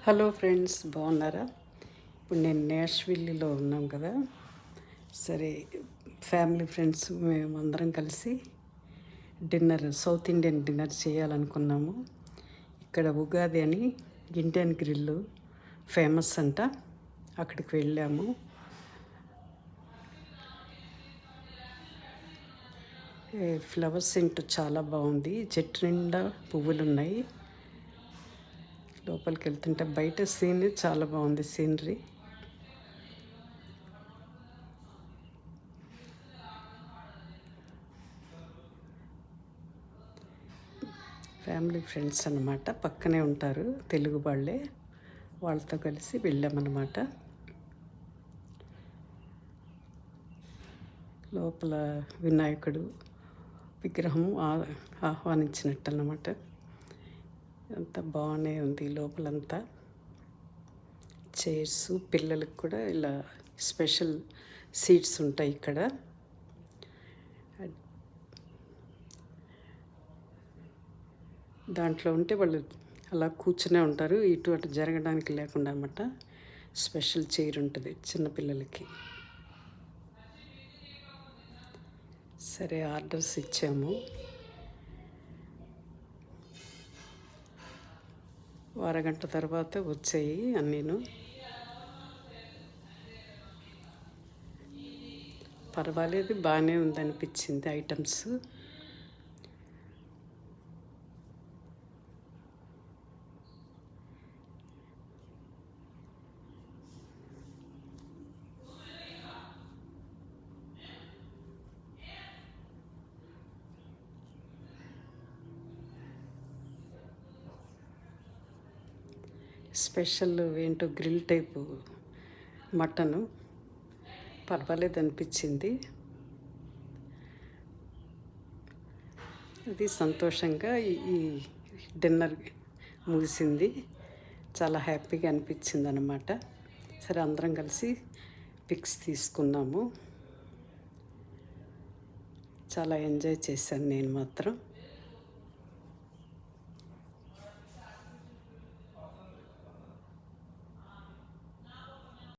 Hello friends, బాగున్నారా? ఇప్పుడు నేను నేష్విల్లీలో ఉన్నాం కదా. సరే, ఫ్యామిలీ ఫ్రెండ్స్ మేమందరం కలిసి సౌత్ ఇండియన్ డిన్నర్ చేయాలనుకున్నాము. ఇక్కడ ఉగాది అని ఇండియన్ గ్రిల్ ఫేమస్ అంట. అక్కడికి వెళ్ళాము. ఫ్లవర్స్ ఇంటూ చాలా బాగుంది. చెట్టు నిండా పువ్వులు ఉన్నాయి. లోపలికి వెళ్తుంటే బయట సీన్ చాలా బాగుంది, సీనరీ. ఫ్యామిలీ ఫ్రెండ్స్ అన్నమాట, పక్కనే ఉంటారు, తెలుగు వాళ్ళే. వాళ్ళతో కలిసి వెళ్ళామన్నమాట. లోపల వినాయకుడు విగ్రహం ఆహ్వానించినట్టు అన్నమాట. అంత బాగానే ఉంది లోపలంతా. చైర్స్, పిల్లలకు కూడా ఇలా స్పెషల్ సీట్స్ ఉంటాయి ఇక్కడ. దాంట్లో ఉంటే వాళ్ళు అలా కూర్చునే ఉంటారు, ఇటు అటు జరగడానికి లేకుండా అన్నమాట. స్పెషల్ చైర్ ఉంటుంది చిన్నపిల్లలకి. సరే, ఆర్డర్స్ ఇచ్చాము. అరగంట తర్వాత వచ్చాయి అన్నీను. పర్వాలేదు, బాగానే ఉందనిపించింది ఐటమ్స్. స్పెషల్ ఏంటో గ్రిల్ టైపు మటను, పర్వాలేదు అనిపించింది. అది సంతోషంగా ఈ డిన్నర్ ముగిసింది. చాలా హ్యాపీగా అనిపించింది అన్నమాట. సరే, అందరం కలిసి పిక్స్ తీసుకున్నాము. చాలా ఎంజాయ్ చేశాను నేను మాత్రం.